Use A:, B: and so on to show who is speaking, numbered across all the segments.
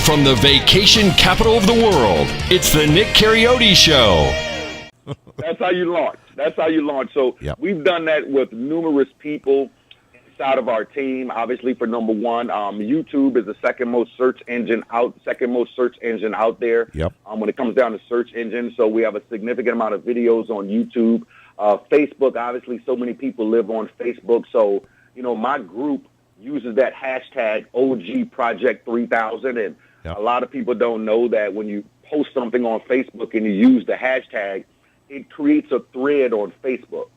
A: From the vacation capital of the world, it's the Nick Carioti Show.
B: That's how you launch. So We've done that with numerous people inside of our team. Obviously, for number one, YouTube is the second most search engine out there. When it comes down to search engines. So we have a significant amount of videos on YouTube. Facebook, obviously, so many people live on Facebook. So, my group uses that hashtag OG Project 3000. And a lot of people don't know that when you post something on Facebook and you use the hashtag, it creates a thread on Facebook.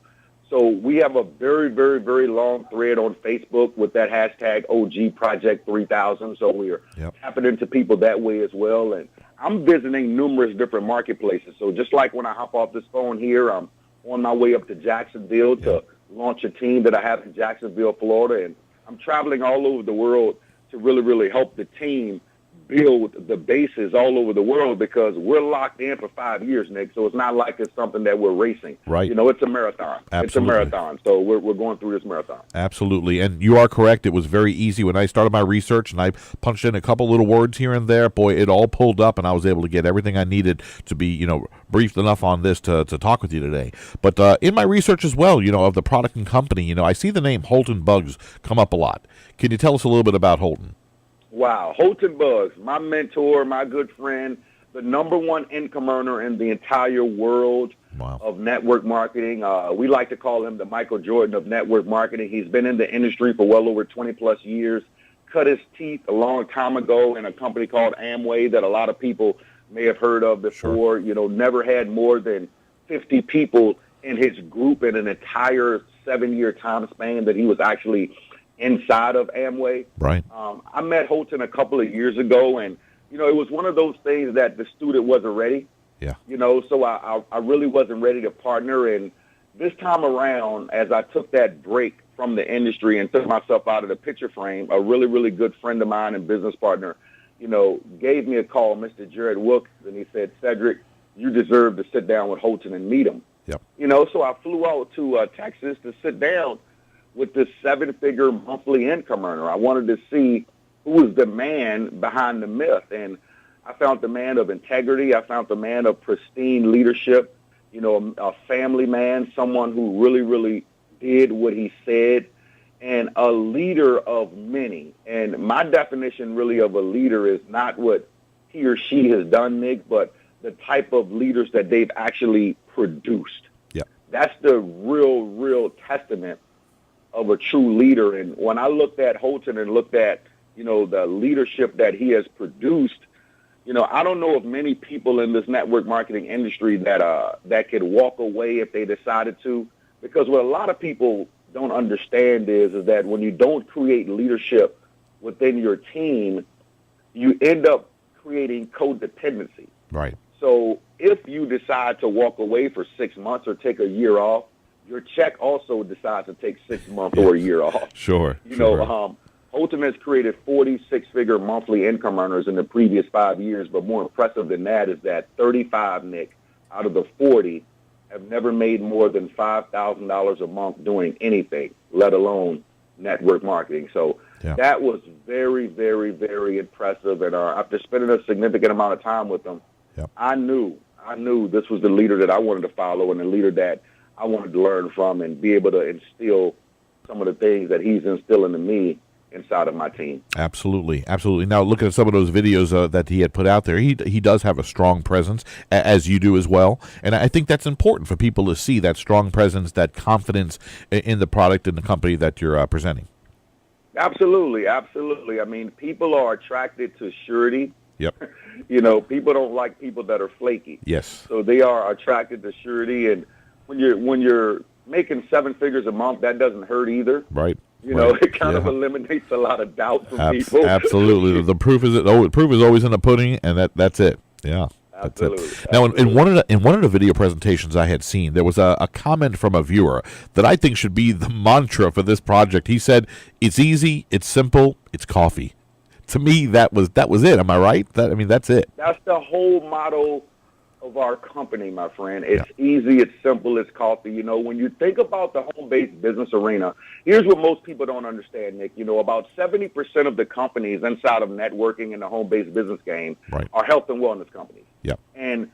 B: So we have a very, very, very long thread on Facebook with that hashtag OG Project 3000. So we're tapping into people that way as well. And I'm visiting numerous different marketplaces. So just like when I hop off this phone here, I'm on my way up to Jacksonville to launch a team that I have in Jacksonville, Florida. And I'm traveling all over the world to really, really help the team build the bases all over the world because we're locked in for 5 years, Nick. So it's not like it's something that we're racing.
C: Right.
B: It's a marathon.
C: Absolutely.
B: It's a marathon. So we're going through this marathon.
C: Absolutely. And you are correct. It was very easy when I started my research and I punched in a couple little words here and there. Boy, it all pulled up and I was able to get everything I needed to be, briefed enough on this to talk with you today. But in my research as well, of the product and company, I see the name Holton Bugs come up a lot. Can you tell us a little bit about Holton?
B: Wow. Holton Bugs, my mentor, my good friend, the number one income earner in the entire world of network marketing. We like to call him the Michael Jordan of network marketing. He's been in the industry for well over 20-plus years, cut his teeth a long time ago in a company called Amway that a lot of people may have heard of before. Sure. Never had more than 50 people in his group in an entire 7-year time span that he was actually inside of Amway.
C: Right.
B: I met Holton a couple of years ago, and, it was one of those things that the student wasn't ready.
C: Yeah.
B: So I really wasn't ready to partner. And this time around, as I took that break from the industry and took myself out of the picture frame, a really, really good friend of mine and business partner, gave me a call, Mr. Jared Wilkes, and he said, Cedrick, you deserve to sit down with Holton and meet him.
C: Yep.
B: So I flew out to Texas to sit down with this 7-figure monthly income earner. I wanted to see who was the man behind the myth. And I found the man of integrity. I found the man of pristine leadership, a family man, someone who really, really did what he said, and a leader of many. And my definition really of a leader is not what he or she has done, Nick, but the type of leaders that they've actually produced.
C: Yeah.
B: That's the real testament of a true leader. And when I looked at Holton and looked at, the leadership that he has produced, I don't know of many people in this network marketing industry that could walk away if they decided to, because what a lot of people don't understand is that when you don't create leadership within your team, you end up creating codependency.
C: Right. So
B: if you decide to walk away for 6 months or take a year off, your check also decides to take 6 months or a year off.
C: Sure.
B: Holton has created 46-figure monthly income earners in the previous 5 years, but more impressive than that is that 35, Nick, out of the 40 have never made more than $5,000 a month doing anything, let alone network marketing. So that was very, very, very impressive. And after spending a significant amount of time with them, I knew this was the leader that I wanted to follow and the leader that I wanted to learn from and be able to instill some of the things that he's instilling in me inside of my team.
C: Absolutely. Now, looking at some of those videos that he had put out there, he does have a strong presence, as you do as well. And I think that's important for people to see that strong presence, that confidence in the product and the company that you're presenting.
B: Absolutely. I mean, people are attracted to surety.
C: Yep.
B: People don't like people that are flaky.
C: Yes.
B: So they are attracted to surety, and when you're making 7 figures a month, that doesn't hurt either.
C: Right.
B: It kind of eliminates a lot of doubt from people.
C: Absolutely. The proof is always in the pudding, and that's it. Yeah.
B: Absolutely.
C: Now, in one of the video presentations I had seen, there was a comment from a viewer that I think should be the mantra for this project. He said, "It's easy, it's simple, it's coffee." To me, that was it. Am I right? That's it.
B: That's the whole motto of of our company, my friend. It's easy, it's simple, it's coffee. You know, when you think about the home-based business arena, here's what most people don't understand, Nick. You know, about 70% of the companies inside of networking in the home-based business game are health and wellness companies.
C: Yeah.
B: And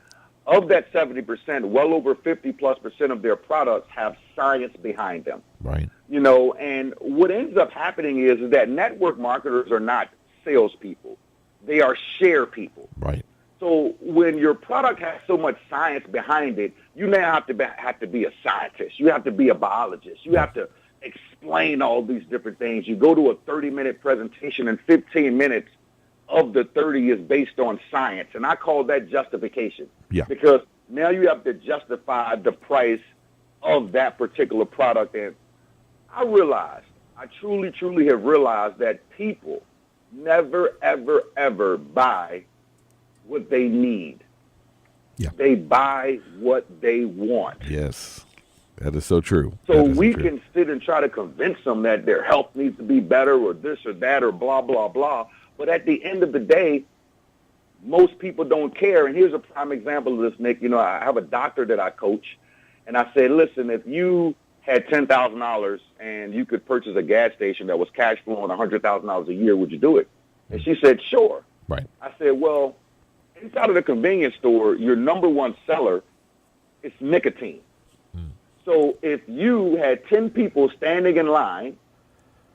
B: of that 70%, well over 50+% of their products have science behind them.
C: Right.
B: You know, and what ends up happening is that network marketers are not salespeople. They are share people.
C: Right.
B: So when your product has so much science behind it, you now have to be a scientist. You have to be a biologist. You have to explain all these different things. You go to a 30-minute presentation, and 15 minutes of the 30 is based on science, and I call that justification.
C: Yeah.
B: Because now you have to justify the price of that particular product. And I truly have realized that people never, ever, ever buy what they need.
C: Yeah.
B: They buy what they want.
C: Yes. That is so true.
B: So we can sit and try to convince them that their health needs to be better or this or that or blah, blah, blah. But at the end of the day, most people don't care. And here's a prime example of this, Nick. You know, I have a doctor that I coach, and I said, listen, if you had $10,000 and you could purchase a gas station that was cash flowing $100,000 a year, would you do it? And she said, sure.
C: Right.
B: I said, well, inside of the convenience store, your number one seller is nicotine. So if you had 10 people standing in line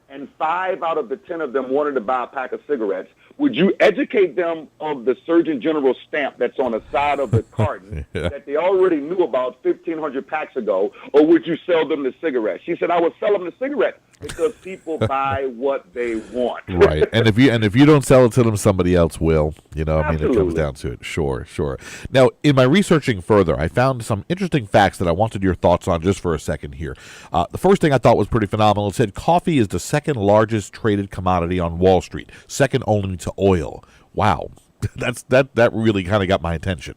B: and 5 out of the 10 of them wanted to buy a pack of cigarettes, would you educate them of the Surgeon General stamp that's on the side of the carton that they already knew about 1,500 packs ago, or would you sell them the cigarettes? She said, I would sell them the cigarettes because people buy what they want.
C: Right. And if you don't sell it to them, somebody else will. You know, I mean, it comes
B: Absolutely.
C: down to it. Sure. Now, in my researching further, I found some interesting facts that I wanted your thoughts on just for a second here. The first thing I thought was pretty phenomenal. It said coffee is the second largest traded commodity on Wall Street, second only to oil. Wow. That really kind of got my attention.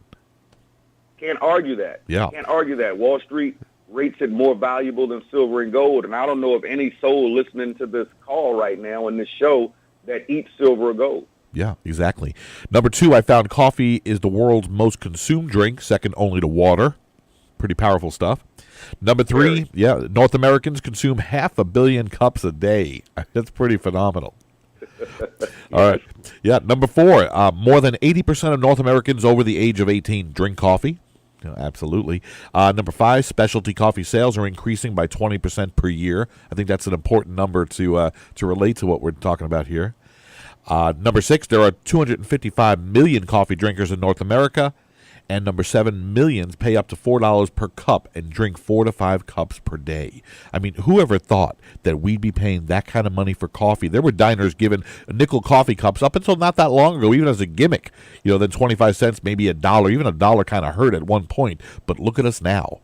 B: Can't argue that.
C: Yeah.
B: Can't argue that. Wall Street rates it more valuable than silver and gold, and I don't know of any soul listening to this call right now in this show that eats silver or gold.
C: Yeah, exactly. Number 2, I found coffee is the world's most consumed drink, second only to water. Pretty powerful stuff. Number 3, North Americans consume 500 million cups a day. That's pretty phenomenal. All right. Yeah, number 4, more than 80% of North Americans over the age of 18 drink coffee. Absolutely. Number 5, specialty coffee sales are increasing by 20% per year. I think that's an important number to relate to what we're talking about here. Number 6, there are 255 million coffee drinkers in North America. And number 7, millions pay up to $4 per cup and drink 4 to 5 cups per day. I mean, whoever thought that we'd be paying that kind of money for coffee? There were diners giving nickel coffee cups up until not that long ago, even as a gimmick. You know, then 25 cents, maybe $1. Even $1 kind of hurt at one point. But look at us now.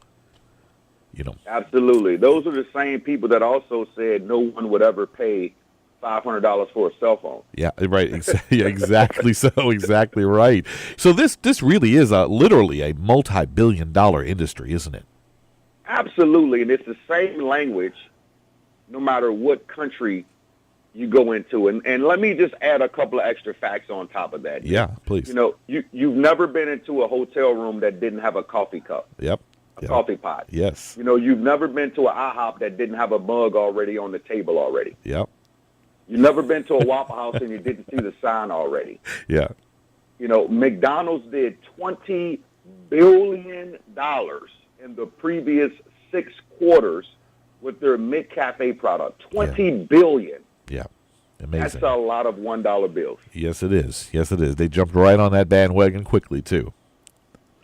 C: You know.
B: Absolutely. Those are the same people that also said no one would ever pay $500 for a cell phone.
C: Yeah, right. Exactly so. Exactly right. So this really is literally a multi-billion-dollar industry, isn't it?
B: Absolutely, and it's the same language no matter what country you go into. And let me just add a couple of extra facts on top of that.
C: Yeah, please.
B: You know, you've never been into a hotel room that didn't have a coffee cup.
C: Yep.
B: Coffee pot.
C: Yes.
B: You know, you've never been to an IHOP that didn't have a mug already on the table already.
C: Yep.
B: You've never been to a Waffle House and you didn't see the sign already.
C: Yeah.
B: You know, McDonald's did $20 billion in the previous 6 quarters with their McCafe product. $20 billion.
C: Yeah. Amazing.
B: That's a lot of $1 bills.
C: Yes, it is. Yes, it is. They jumped right on that bandwagon quickly, too.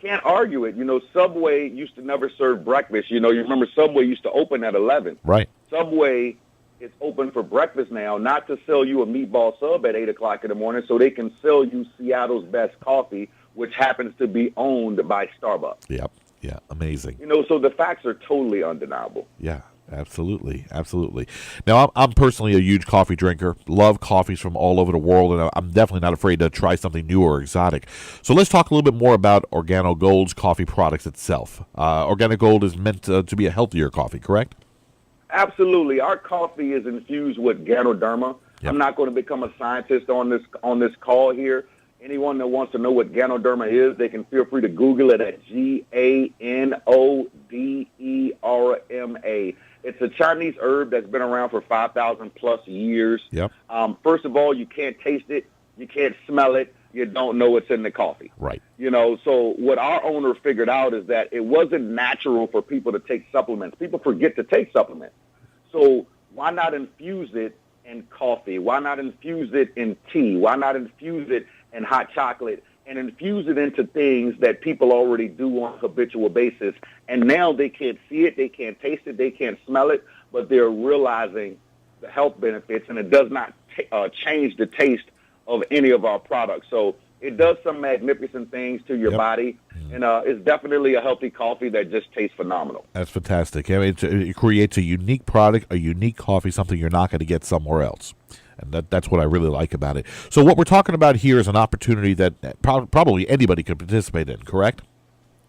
B: Can't argue it. You know, Subway used to never serve breakfast. You know, you remember Subway used to open at 11.
C: Right.
B: Subway is open for breakfast now, not to sell you a meatball sub at 8 o'clock in the morning, so they can sell you Seattle's best coffee, which happens to be owned by Starbucks.
C: Yep. Yeah. Amazing.
B: You know, so the facts are totally undeniable.
C: Yeah. Absolutely. Absolutely. Now, I'm personally a huge coffee drinker, love coffees from all over the world, and I'm definitely not afraid to try something new or exotic. So let's talk a little bit more about Organo Gold's coffee products itself. Organo Gold is meant to be a healthier coffee, correct?
B: Absolutely. Our coffee is infused with Ganoderma.
C: Yep.
B: I'm not going to become a scientist on this call here, Anyone that wants to know what Ganoderma is, they can feel free to Google it at Ganoderma. It's a Chinese herb that's been around for 5,000 plus years.
C: Yep.
B: First of all, you can't taste it, you can't smell it, you don't know what's in the coffee.
C: Right.
B: So what our owner figured out is that it wasn't natural for people to take supplements. People forget to take supplements. So why not infuse it in coffee? Why not infuse it in tea? Why not infuse it in hot chocolate and infuse it into things that people already do on a habitual basis? And now they can't see it, they can't taste it, they can't smell it, but they're realizing the health benefits, and it does not change the taste of any of our products. So it does some magnificent things to your body, and it's definitely a healthy coffee that just tastes phenomenal.
C: That's fantastic. I mean, it creates a unique product, a unique coffee, something you're not going to get somewhere else. And that's what I really like about it. So what we're talking about here is an opportunity that probably anybody could participate in, correct?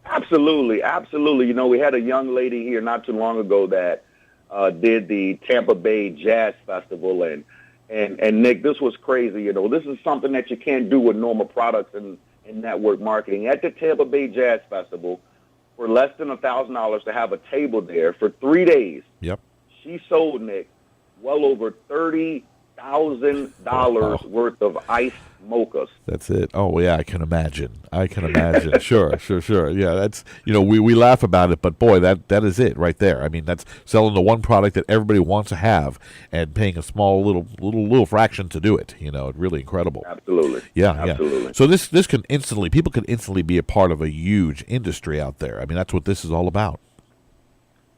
B: Absolutely, absolutely. We had a young lady here not too long ago that did the Tampa Bay Jazz Festival, and Nick, this was crazy. This is something that you can't do with normal products and network marketing. At the Tampa Bay Jazz Festival, for less than $1,000 to have a table there for 3 days, she sold, Nick, well over $30,000 worth of iced mochas.
C: That's it. Oh, yeah, I can imagine. Sure. Yeah, that's, we laugh about it, but boy, that is it right there. I mean, that's selling the one product that everybody wants to have and paying a small little fraction to do it. It's really incredible.
B: Absolutely.
C: Yeah.
B: Absolutely.
C: So people can instantly be a part of a huge industry out there. I mean, that's what this is all about.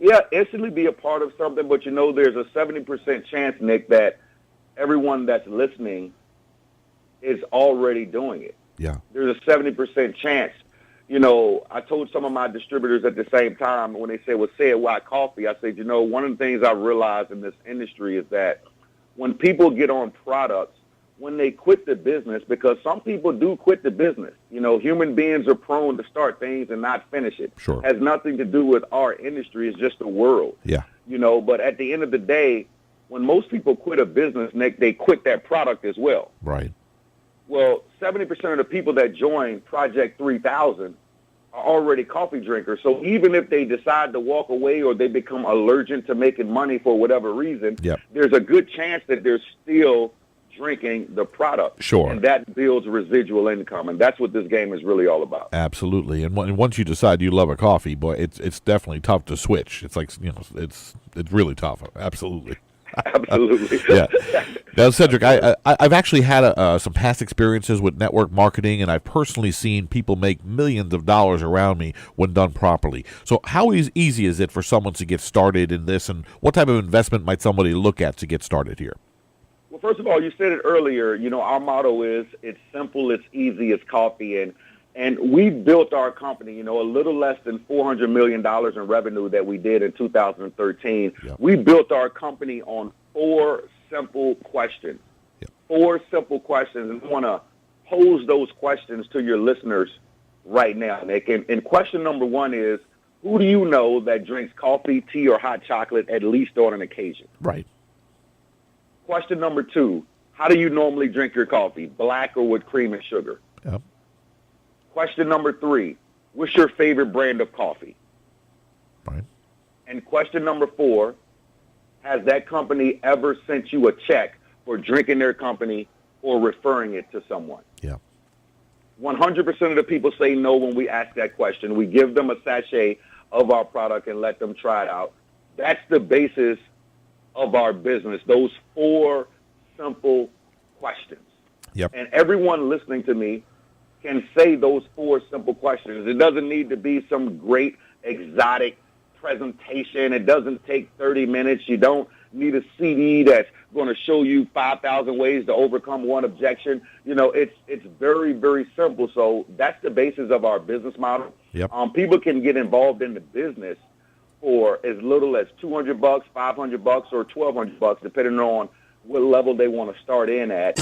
B: Yeah, instantly be a part of something, but there's a 70% chance, Nick, that everyone that's listening is already doing it.
C: Yeah.
B: There's a 70% chance. I told some of my distributors at the same time when they said, well, say it, why coffee? I said, one of the things I realized in this industry is that when people get on products, when they quit the business, because some people do quit the business. Human beings are prone to start things and not finish it.
C: Sure.
B: It has nothing to do with our industry. It's just the world.
C: Yeah.
B: But at the end of the day, when most people quit a business, Nick, they quit that product as well.
C: Right.
B: Well, 70% of the people that join Project 3000 are already coffee drinkers. So even if they decide to walk away or they become allergic to making money for whatever reason, there's a good chance that they're still drinking the product.
C: Sure. And
B: that builds residual income, and that's what this game is really all about.
C: Absolutely. And once you decide you love a coffee, boy, it's definitely tough to switch. It's like, it's really tough. Absolutely.
B: Absolutely.
C: Yeah. Now, Cedrick, I've actually had some past experiences with network marketing, and I've personally seen people make millions of dollars around me when done properly. So how easy is it for someone to get started in this, and what type of investment might somebody look at to get started here?
B: Well, first of all, you said it earlier, our motto is it's simple, it's easy, it's coffee. And we built our company, a little less than $400 million in revenue that we did in 2013.
C: Yep.
B: We built our company on 4 simple questions.
C: Yep.
B: 4 simple questions. And I want to pose those questions to your listeners right now, Nick. And question number 1 is, who do you know that drinks coffee, tea, or hot chocolate at least on an occasion?
C: Right.
B: Question number 2, how do you normally drink your coffee, black or with cream and sugar?
C: Yep.
B: Question number 3, what's your favorite brand of coffee?
C: Right.
B: And question number 4, has that company ever sent you a check for drinking their company or referring it to someone?
C: Yeah.
B: 100% of the people say no when we ask that question. We give them a sachet of our product and let them try it out. That's the basis of our business, those 4 simple questions.
C: Yep.
B: And everyone listening to me can say those 4 simple questions. It doesn't need to be some great exotic presentation. It doesn't take 30 minutes. You don't need a CD that's going to show you 5,000 ways to overcome one objection. It's very, very simple. So that's the basis of our business model.
C: Yep.
B: People can get involved in the business for as little as $200, $500, or $1,200, depending on what level they want to start in at.